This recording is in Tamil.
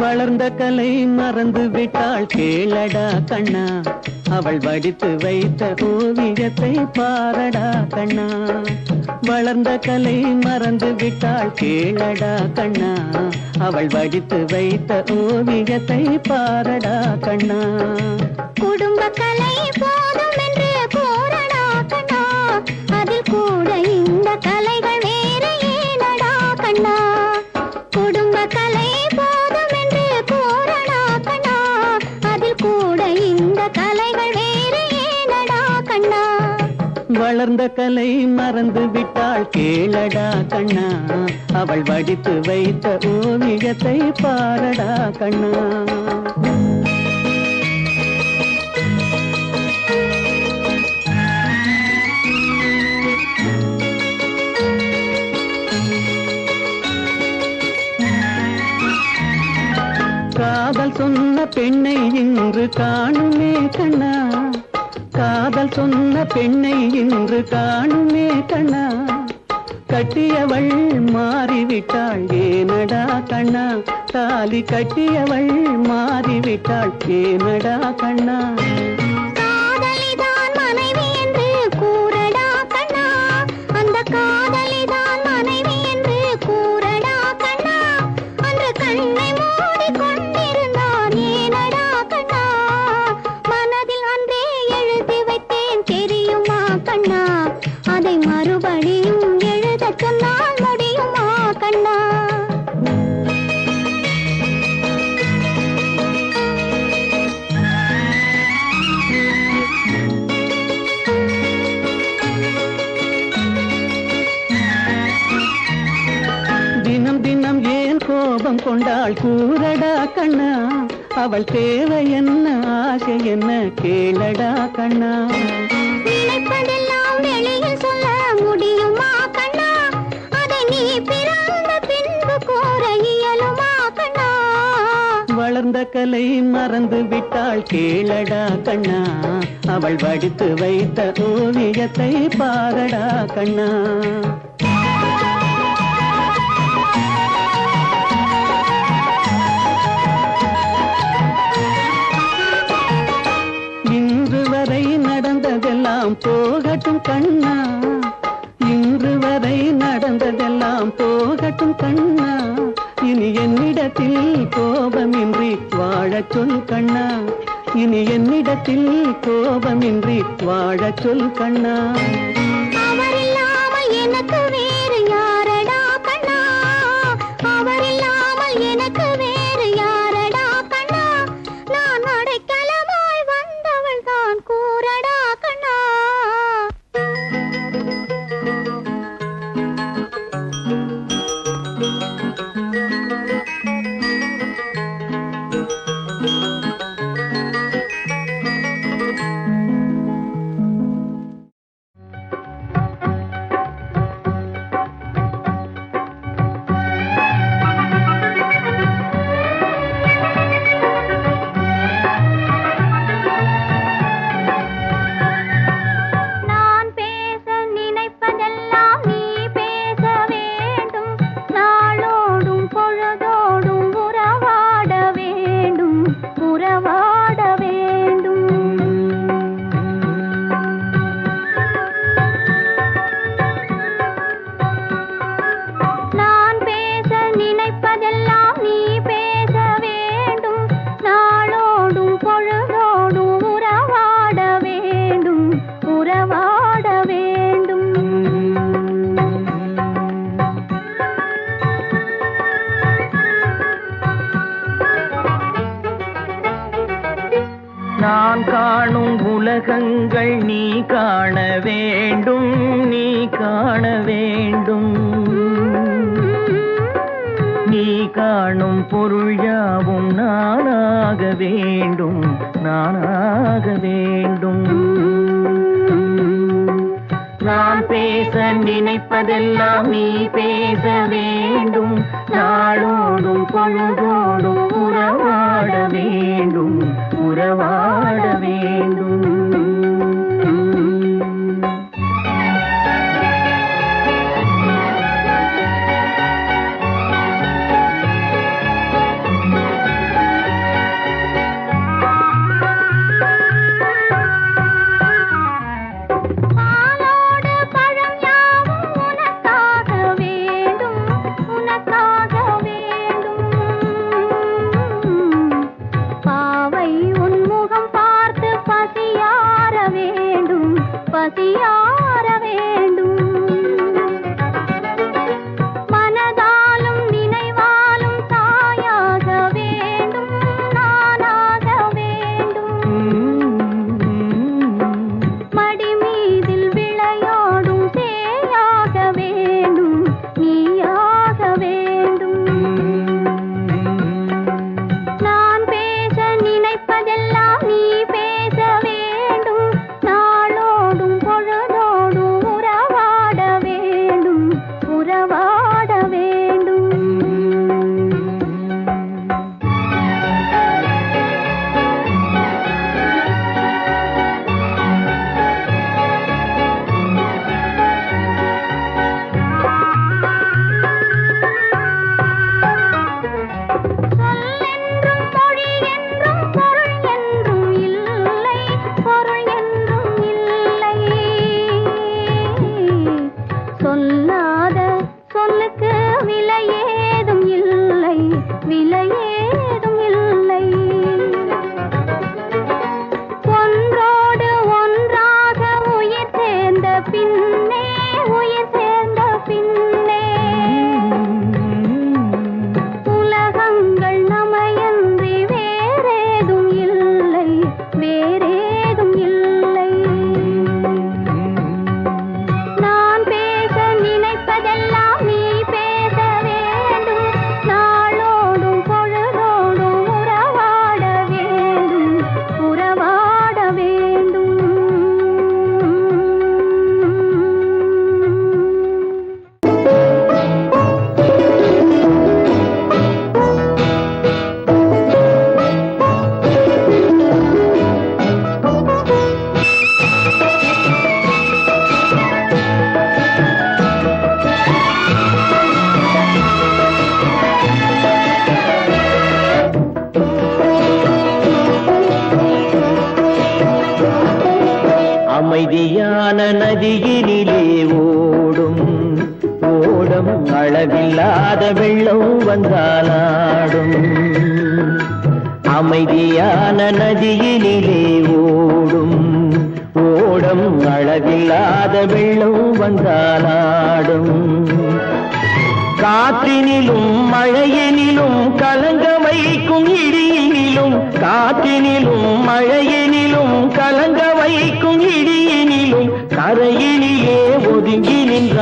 வளர்ந்த கலை மறந்து விட்டாள் கேளடா கண்ணா, அவள் வடித்து வைத்த ஓவியத்தை பாரடா கண்ணா. வளர்ந்த கலை மறந்து விட்டாள் கேளடா கண்ணா, அவள் வடித்து வைத்த ஓவியத்தை பாரடா கண்ணா. குடும்ப கலை போதும் என்று கூறடா கண்ணா, அதில் கூட இந்த கலைகள் வேறு ஏனடா கண்ணா. குடும்ப கலை போதும் என்று கூறடா கண்ணா, அதில் கூட இந்த கலைகள் வேறு ஏனடா கண்ணா. வளர்ந்த கலை மறந்து விட்டாள் கேளடா கண்ணா, அவள் வடித்து வைத்த ஓவியத்தை பாரடா கண்ணா. காதல் சொன்ன பெண்ணை இன்று காணுமே கண்ணா, காதல் சொன்ன பெண்ணை இன்று காணுமே கண்ணா. கட்டியவள் மாறிவிட்டாள் ஏனடா கண்ணா, தாலி கட்டியவள் மாறிவிட்டாள் ஏனடா கண்ணா. காதலிதான் மனைவி என்று கூறடா கண்ணா, அந்த காதலிதான் மனைவி என்று கூறடா கண்ணா. அன்று கண்ணை மூடி கொண்டிருந்தான் ஏனடா கண்ணா, மனதில் அன்றே எழுதி வைத்தேன் தெரியுமா கண்ணா, அதை மறுபடியும் எழுத சொன்னால் முடியுமா கண்ணா. தினம் தினம் ஏன் கோபம் கொண்டாள் கூறடா கண்ணா, அவள் தேவை என்ன ஆசை என்ன கேளடா கண்ணா. நினைப்பதெல்லாம் வெளியில் சொல்ல முடியுமா கண்ணா, அதை நீ பிறந்த பின்பு கூற இயலுமா கண்ணா. வளர்ந்த கலை மறந்து விட்டாள் கேளடா கண்ணா, அவள் வடித்து வைத்த ஓவியத்தை பாரடா கண்ணா. இன்று வரை நடந்ததெல்லாம் போகட்டும் கண்ணா, இன்று வரை நடந்ததெல்லாம் போகட்டும் கண்ணா. இனி என்னிடத்தில் கோபமின்றி வாழச் சொல் கண்ணா, இனி என்னிடத்தில் கோபமின்றி வாழச் சொல் கண்ணா. அவர் இல்லாமல் எனக்கு வேறு யாரடா கண்ணா, அவர் இல்லாமல் எனக்கு வேறு யாரடா கண்ணா. நான் அடைக்கலமாய் வந்தவள் தான் கூறடா கண்ணா. நான் பேச நினைப்பதெல்லாம் நீ பேச வேண்டும், நாளோடும் பொழுதோடும் உறவாட வேண்டும், உறவாட வேண்டும். நான் பேச நினைப்பதெல்லாம் நீ பேச வேண்டும், நாளோடும் பொழுதோடும் உறவாட வேண்டும், உறவாட வேண்டும். நான் காணும் உலகங்கள் நீ காண வேண்டும், நீ காண வேண்டும். நீ காணும் பொருள் யாவும் நானாக வேண்டும், நானாக வேண்டும். நான் பேச நினைப்பதெல்லாம் நீ பேச வேண்டும், நாளோடும் பொழுதோடும் உறவாட வேண்டும், உறவாட வேண்டும். நதியினிலே ஓடும் ஓடம் அளவில்லாத வெள்ளம் வந்தாலாடும் அமைதியான நதியினிலே ஓடும் ஓடம் அளவில்லாத வெள்ளம் வந்தாலாடும் காற்றினிலும் மழையினிலும் கலங்க வைக்கும் இடியினிலும் காற்றினிலும் மழையினிலும் கலங்க வைக்கும் இடியினிலும் கரையினிலே ஒதுங்கி நின்ற